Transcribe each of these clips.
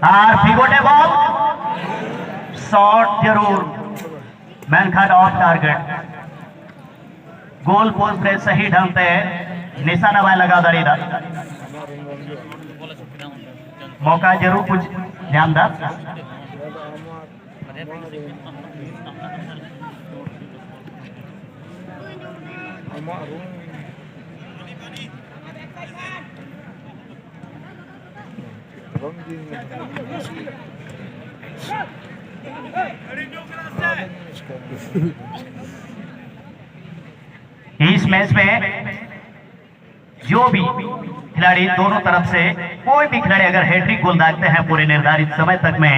और फिगोटे ball shot जरूर मैनखान of target goal post रे सही ढंग से निशाना बाय लगा दड़ी दा मौका जरूर कुछ ध्यान दा इस मैच में जो भी खिलाड़ी दोनों तरफ से कोई भी खिलाड़ी अगर हैट्रिक गोल दागते हैं पूरे निर्धारित समय तक में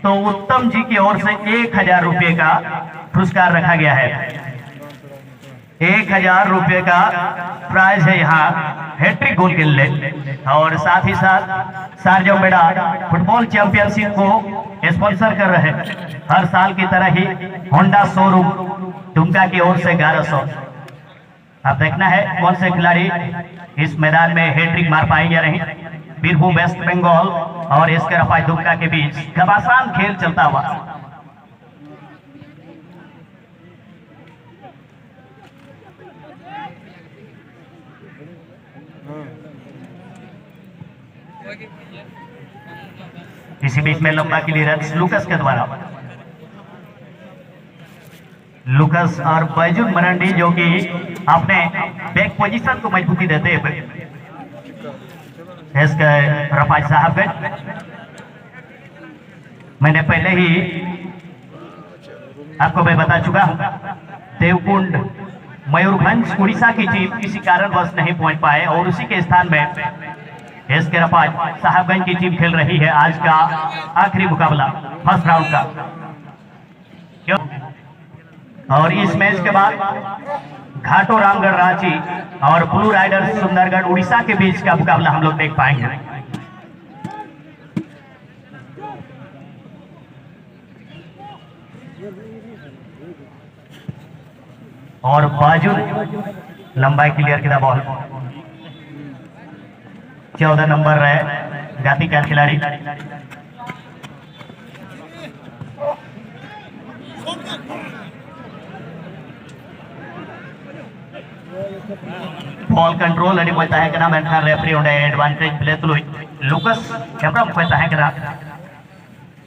तो उत्तम जी की ओर से 1000 रुपये का पुरस्कार रखा गया है। 1000 रुपये का प्राइज है यहाँ हैट्रिक गोल के लिए। और साथ ही साथ सारजाऊ मेडा फुटबॉल चैंपियनशिप को स्पॉन्सर कर रहे हैं हर साल की तरह ही होंडा शोरूम दुमका की ओर से 1100। अब देखना है कौन से खिलाड़ी इस मैदान में हैट्रिक मार पाएंगे या नहीं। बीरभूम वेस्ट बंगाल और इसके रफाई दुमका के बीच घमासान खेल चलता हुआ। इसी बीच में लंबा क्लियरेंस लुकस के द्वारा। लुकस और बैजुन मरंडी जो कि अपने बैक पोजीशन को मजबूती देते हैं इसके रफाई साहबगंज। मैंने पहले ही आपको मैं बता चुका हूं देवकुंड मयूरभंज उड़ीसा की टीम किसी कारणवश नहीं पहुंच पाए और उसी के स्थान में इसके रफाई साहबगंज की टीम खेल रही है आज का आखिरी मुकाबला फर्स्ट राउंड का। और इस मैच के बाद घाटो रामगढ़ रांची और ब्लू राइडर्स सुंदरगढ़ उड़ीसा के बीच का मुकाबला हम लोग देख पाएंगे। और बाजू लंबाई क्लियर किया बॉल 14 नंबर है गाती का खिलाड़ी। बॉल कंट्रोल अड़ी बोलता है कि ना मैं रेफरी उन्हें एडवांटेज प्ले तो लुकस कैमरा बोलता है कि ना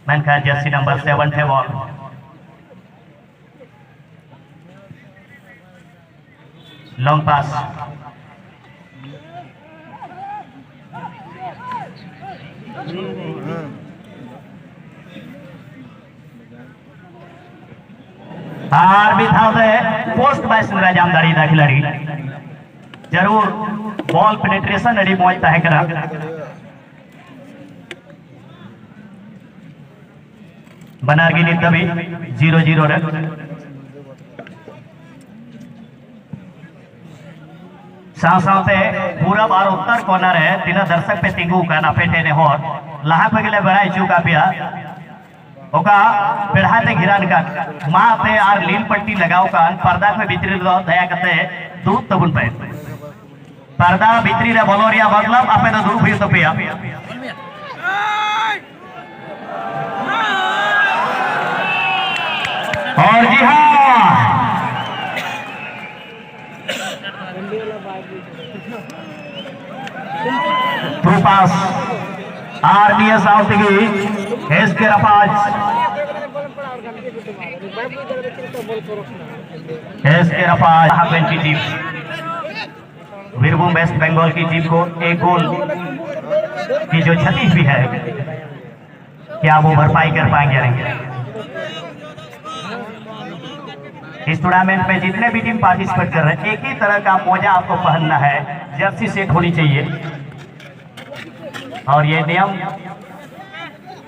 मैं जर्सी नंबर 7 है बॉल। लॉन्ग पास हार भी था पोस्ट बाय राजामदारी दा खिलाड़ी जरूर बॉल पेनिट्रेशन अड़ी पहुंचता है करा। बनारगिनी तभी 0-0 रन। साथ पूरब और उत्तर कॉर्नर है तीन दर्शक पे तिंगू का नाफेटे ने होर लाहा पे गले बड़ा इचू का पिया ओका पेढ़ाते घिरान का माँ पे आर लील पट्टी लगाओ का पर्दा पे भीतरी दया करते दूध तबुन पे पर्दा भीतरी रे बोलोरिया मतलब आपे तो दूर भी तो पिया। और जी हाँ थ्रू पास आरडीएस आउटगी इसके रफाज इसके रफाज हाफेन की टीम बीरभूम वेस्ट बंगाल की टीम को एक गोल की जो क्षति हुई है क्या वो भरपाई कर पाएंगे नहीं। इस टूर्नामेंट में जितने भी टीम पार्टिसिपेट कर रहे हैं एक ही तरह का मोजा आपको पहनना है, जर्सी सेट होनी चाहिए। और ये नियम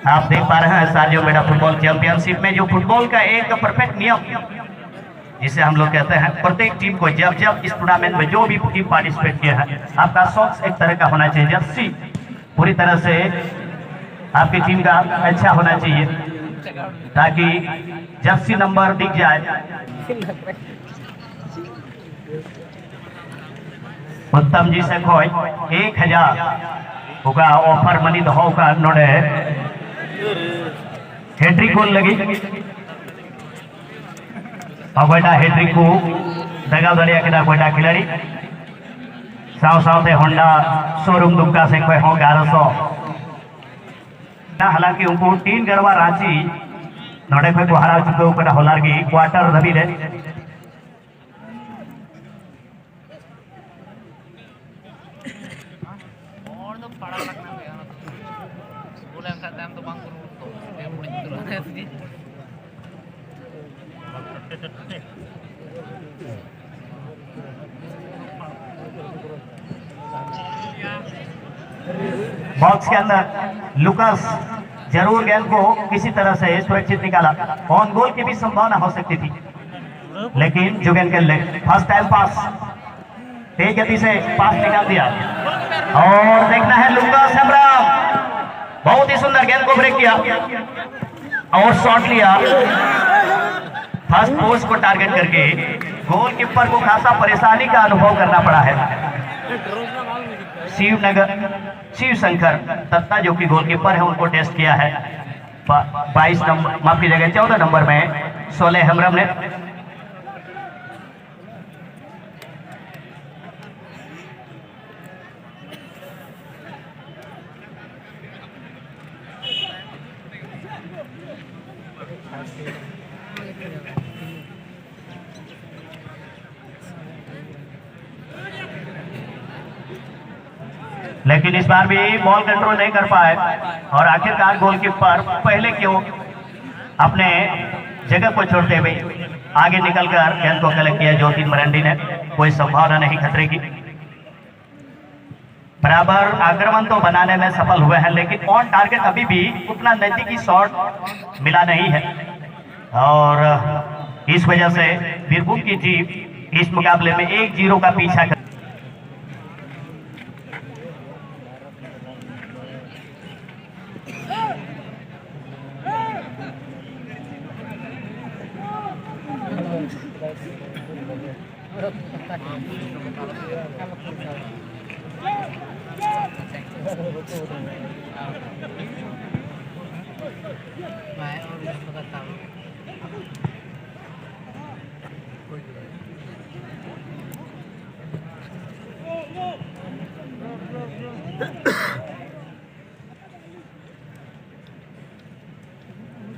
आप देख पा रहे हैं सारजाऊ मेडा फुटबॉल चैंपियनशिप में जो फुटबॉल का एक परफेक्ट नियम जिसे हम लोग कहते हैं प्रत्येक टीम को जब जब इस टूर्नामेंट में जो भी टीम पार्टिसिपेट किया है आपका सॉक्स एक तरह का होना चाहिए, जर्सी पूरी तरह से आपकी टीम का अच्छा होना चाहिए ताकि जर्सी नंबर दिख जाए। उत्तम जी से खोई 1000 होगा ऑफर मनी तो होगा नोड़े हैट्रिक गोल लगी और बेटा हैट्रिक को दगाव दड़िया के बेटा खिलाड़ी साव सावते होंडा शोरूम दुमका से कोई हो 1100 हालांकि उनको 3 गरबा रांची नोड़े कोई को हरा चुके ऊपर होलार की क्वार्टर धबी ले और तो पड़ा लगना है बोले हम साथ हम तो बांग करूं तो ये मुड़ी तो रहने इसकी बॉक्स के अंदर लुकास जरूर गेंद को किसी तरह से सुरक्षित निकाला ऑन गोल की भी संभावना हो सकती थी लेकिन जो गेंद खेल ले फर्स्ट टाइम पास तेज गति से पास निकाल दिया और देखना है लुकास हेम्ब्रम बहुत ही सुंदर गेंद को ब्रेक किया और शॉट लिया फर्स्ट पोस्ट को टारगेट करके गोलकीपर को खासा परेशानी का अनुभव करना पड़ा है शिव शंकर दत्ता जो कि गोलकीपर है उनको टेस्ट किया है 22 नंबर माफ कीजिएगा 14 नंबर में सोले हेम्ब्रम ने लेकिन इस बार भी बॉल कंट्रोल नहीं कर पाए और आखिरकार गोलकीपर पहले क्यों अपने जगह को छोड़ते हुए आगे निकलकर गेंद को कलेक्ट किया ज्योति मरंडी ने कोई संभावना नहीं खतरे की बराबर आक्रमण तो बनाने में सफल हुए हैं लेकिन ऑन टारगेट अभी भी उतना नजदीकी शॉट मिला नहीं है और इस वजह से बीरभूम की टीम इस मुकाबले में 1-0 का पीछा कर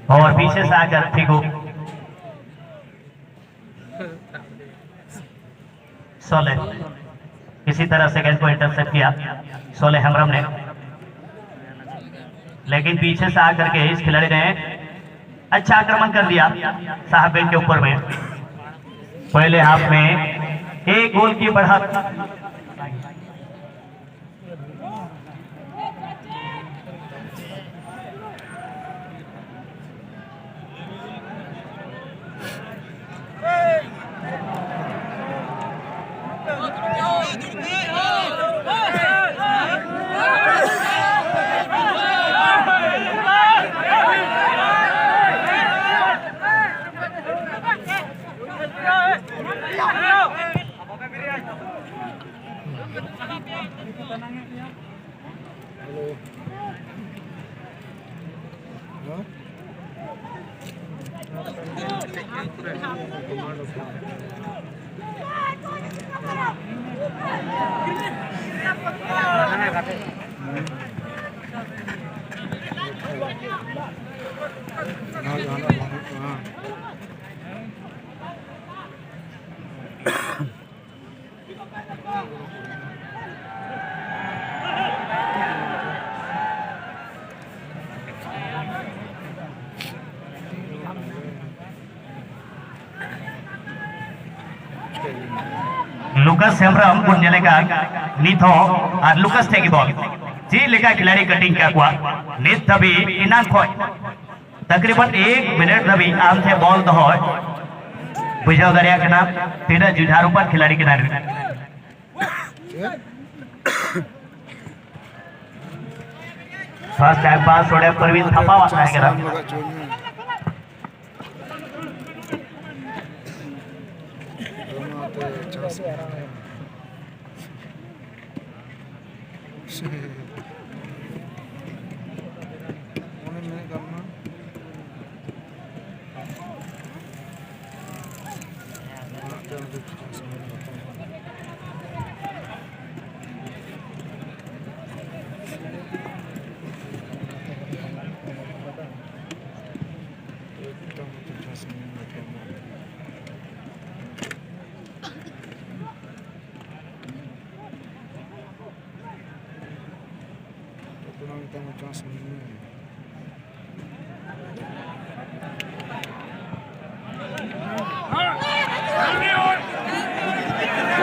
और पीछे से आकर फिगो सोले किसी तरह से गेंद को इंटरसेप्ट किया सोले हेम्ब्रम ने लेकिन पीछे से आकर के इस खिलाड़ी ने अच्छा आक्रमण कर दिया साहब बेन के ऊपर में पहले हाफ में 1 गोल की बढ़त लुकास हेम्ब्रम पुण्यले का नीथो और लुकास थे की बॉल जी लेका खिलाड़ी कटिंग क्या हुआ नीत तभी इनाम खोय तकरीबन 1 मिनट तभी आम थे बॉल तो हो बुझाव दरिया के नाम तेरा जुझार ऊपर खिलाड़ी के नाम फर्स्ट टाइम पास छोड़े परवीन थपा वाला है करा उन्हें मैंने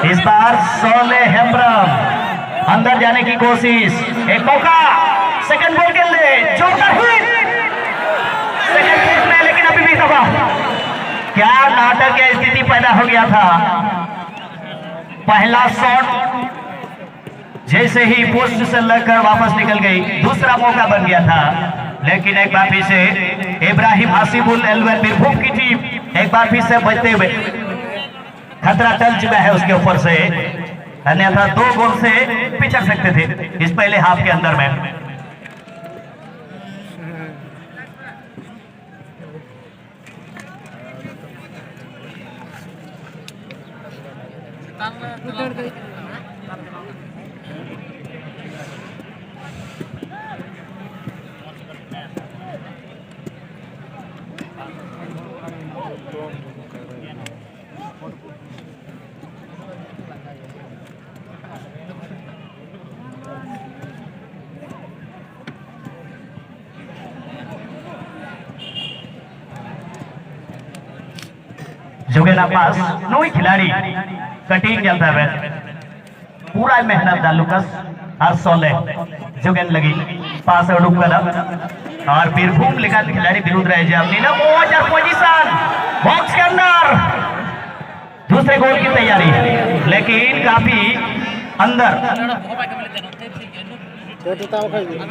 इस बार सोले हेम्ब्रम अंदर जाने की कोशिश, एक मौका, सेकंड बॉल के लिए जोरदार हिट, सेकंड पिच में, लेकिन अभी भी दबा। क्या नाटक की स्थिति पैदा हो गया था। पहला शॉट जैसे ही पोस्ट से लगकर वापस निकल गई, दूसरा मौका बन गया था, लेकिन एक बार फिर से इब्राहिम हासिबुल एलवेन बीरभूम की टीम एक बार फिर से बचते हुए खतरा टल चुका है उसके ऊपर से, अन्यथा 2 गोल से पिछड़ सकते थे इस पहले हाफ के अंदर में। जोगेना पास नोई खिलाड़ी कटिंग चलता है, पूरा मेहनत था लुकस और सोले जोगेन लगी पास उड़ूप कदम और बीरभूम लिखा खिलाड़ी विरुद्ध रहे जब नीला पोजीशन बॉक्स के अंदर दूसरे गोल की तैयारी, लेकिन काफी अंदर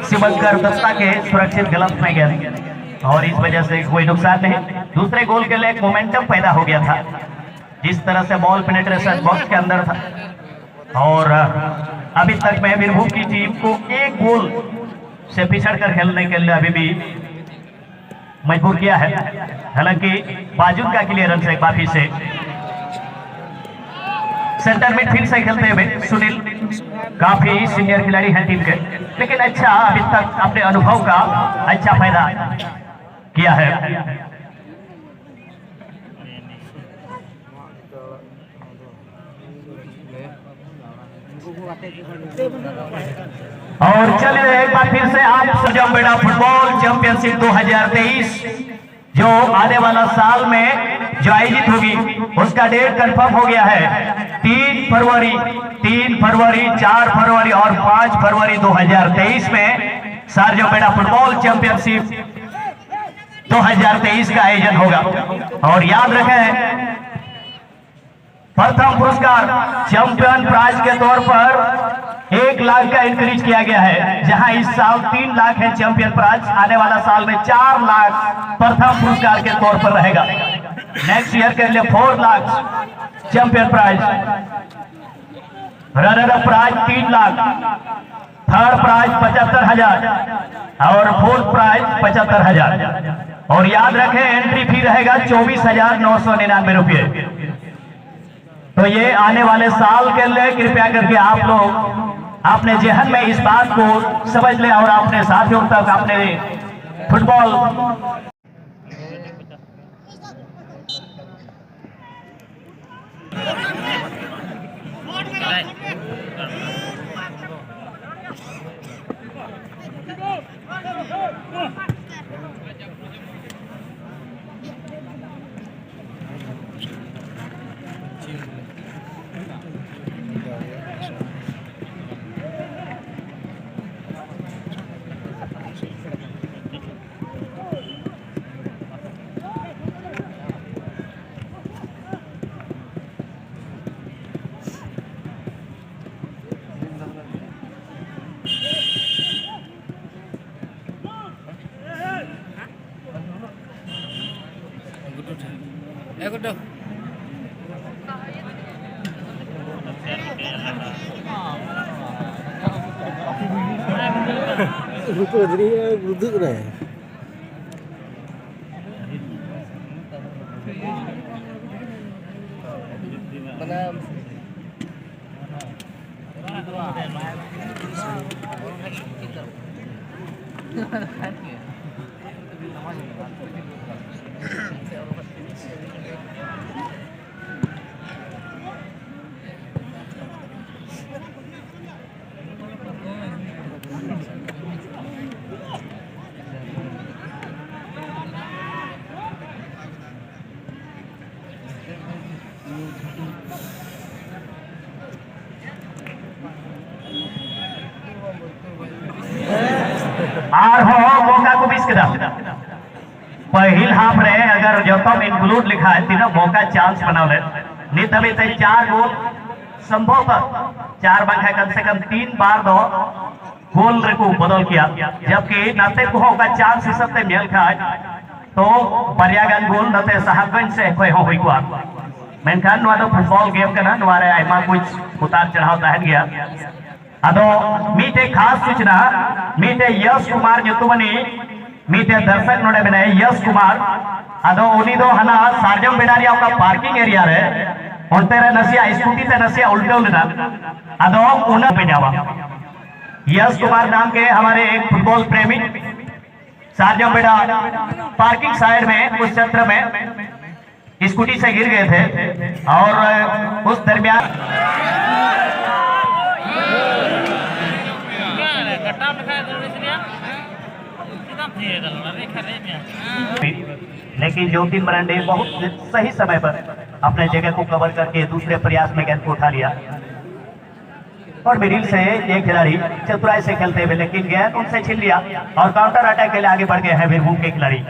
शिवंकर दत्ता के सुरक्षित गलत में गए और इस वजह से कोई नुकसान नहीं। दूसरे गोल के लिए एक मोमेंटम पैदा हो गया था, जिस तरह से बॉल पेनिट्रेशन बॉक्स के अंदर था और अभी तक में बीरभूम की टीम को 1 गोल से पिछड़ कर खेलने के लिए अभी भी मजबूर किया है। हालांकि बाजुन का क्लियरेंस एक बार फिर से सेंटर मिडफील्ड से खेलते हुए सुनील काफी सीनियर खिलाड़ी हैं टीम के, लेकिन अच्छा अभी तक अपने अनुभव का अच्छा फायदा किया है। और चलिए एक बार फिर से आप सजमबेड़ा फुटबॉल चैंपियनशिप 2023 जो आने वाला साल में जो आयोजित होगी उसका डेट कंफर्म हो गया है। 3 फरवरी, 4 फरवरी और 5 फरवरी 2023 में सजमबेड़ा फुटबॉल चैंपियनशिप 2023 का आयोजन होगा। और याद रखें प्रथम पुरस्कार चैंपियन प्राइज के तौर पर 1 लाख का इंक्रीज किया गया है, जहां इस साल 3 लाख है चैंपियन प्राइज, आने वाला साल में 4 लाख प्रथम पुरस्कार के तौर पर रहेगा। नेक्स्ट ईयर के लिए 4 lakh champion prize, runner up prize 3 lakh, third prize 75,000 और फोर्थ प्राइज 75,000। और याद रखें एंट्री फी रहेगा 24,999 रुपये। तो ये आने वाले साल के लिए कृपया करके आप लोग अपने जहन में इस बात को समझ लें और अपने साथियों तक अपने football Ruko jadi duduk deh. बार हो मौका को मिस करा पहिल हाफ रे अगर जो तुम इंक्लूड लिखा है तीनों मौका चांस बना ले नहीं तभी तक 4 गोल संभव था 4 बंक है कम से कम 3 बार दो गोल रे को बदल किया जबकि नाते को का चांस इस सबते मेल खाए तो बरियागन गोल नाते साहबगंज से कोई हो हुई को मेनखान नवा तो फुटबॉल गेम का ना नवारे आइमा कुछ उतार चढ़ाव तहन गया अदो मीटे खास सूचना मीटे यश कुमार जुतुमनी मीटे दर्शक नोडे बनाए यश कुमार अदो उनी दो हना सार्जम बेडारिया का पार्किंग एरिया रे उनते रे नसिया स्कूटी से नसिया उल्टे उल्टा अदो उन पे जावा यश कुमार नाम के हमारे एक फुटबॉल प्रेमी सार्जम बेडा पार्किंग साइड में उस क्षेत्र में स्कूटी से गिर गए थे और उस दरमियान लेकिन ज्योतिन मरांडे बहुत सही समय पर अपने जगह को कवर करके दूसरे प्रयास में गेंद को उठा लिया और मिडिल से एक खिलाड़ी चतुराई से खेलते हुए लेकिन गेंद उनसे छीन लिया और काउंटर अटैक के लिए आगे बढ़ गए हैं वीरभूम के खिलाड़ी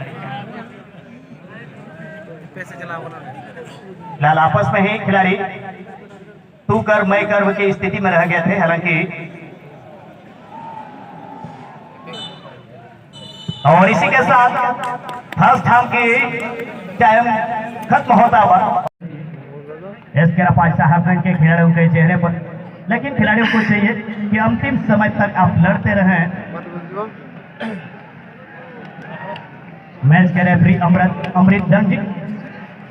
लाल आपस में ही खिलाड़ी तू कर मैं कर की स्थिति में रह गए थे हालांकि और इसी के साथ फर्स्ट हाफ की टाइम खत्म होता हुआ एसके रफाल साहबगंज के खिलाड़ियों के चेहरे पर लेकिन खिलाड़ियों को चाहिए कि अंतिम समय तक आप लड़ते रहें मैच के रेफरी अमृत दंड जी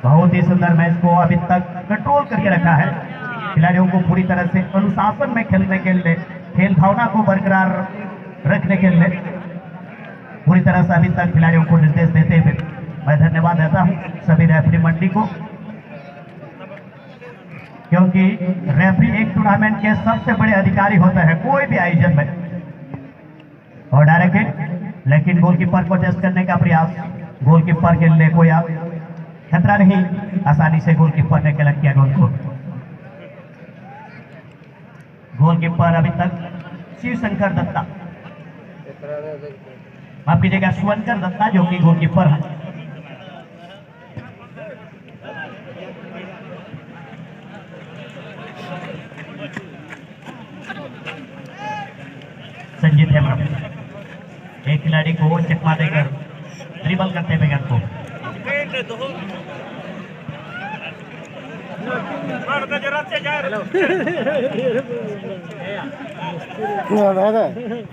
बहुत ही सुंदर मैच को अभी तक कंट्रोल करके रखा है खिलाड़ियों को पूरी तरह से अनुशासन में खेलने के लिए खेल भावना को बरकरार रखने के लिए पूरी तरह से अभी तक खिलाड़ियों को निर्देश देते हुए मैं धन्यवाद देता हूं सभी रेफरी मंडली को क्योंकि रेफरी एक टूर्नामेंट के सबसे बड़े अधिकारी होते हैं कोई भी आयोजन में और डायरेक्ट हिट लेकिन गोलकीपर को टेस्ट करने का प्रयास गोलकीपर के लिए कोई खतरा नहीं आसानी से गोलकीपर ने कलेक्ट किया गोल को गोलकीपर अभी तक शिवशंकर दत्ता माफ कीजिएगा शिवशंकर दत्ता जो कि गोलकीपर है संजीत हेमरम एक खिलाड़ी को चकमा देकर ड्रिबल करते हुए गेंद को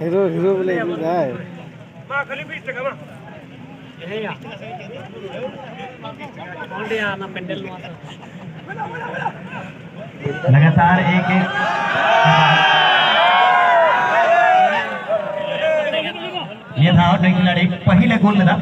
हीरो हीरो बोले लगातार एक ये था और खिलाड़ी पहले गोल में था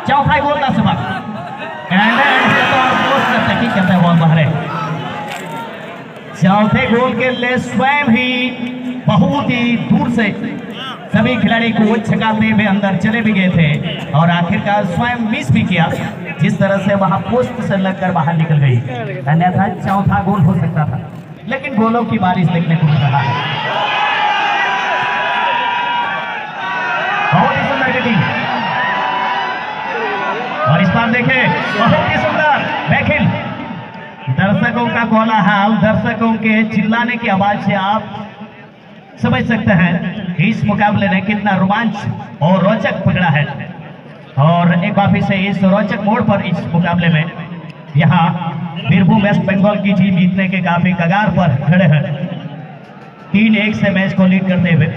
चौथा गोल का सबक करते हुए बहरे चौथे गोल के लिए स्वयं ही बहुत ही दूर से सभी खिलाड़ी को छकाते हुए अंदर चले भी गए थे और आखिरकार स्वयं मिस भी किया जिस तरह से वहां पोस्ट से लगकर बाहर निकल गई अन्यथा चौथा गोल हो सकता था लेकिन गोलों की बारिश देखने को मिल रहा है बहुत ही सुंदर गिटिंग और इस बार देखें बहुत ही सुंदर बैखिल दर्शकों का कोलाहल दर्शकों के चिल्लाने की आवाज से आप समझ सकते हैं कि इस मुकाबले ने कितना रोमांच और रोचक पकड़ा है। और एक काफी से इस रोचक मोड़ पर इस मुकाबले में यहाँ बीरभूम वेस्ट बंगाल की टीम जीतने के काफी कगार पर खड़े हैं, 3-1 से मैच को लीड करते हुए।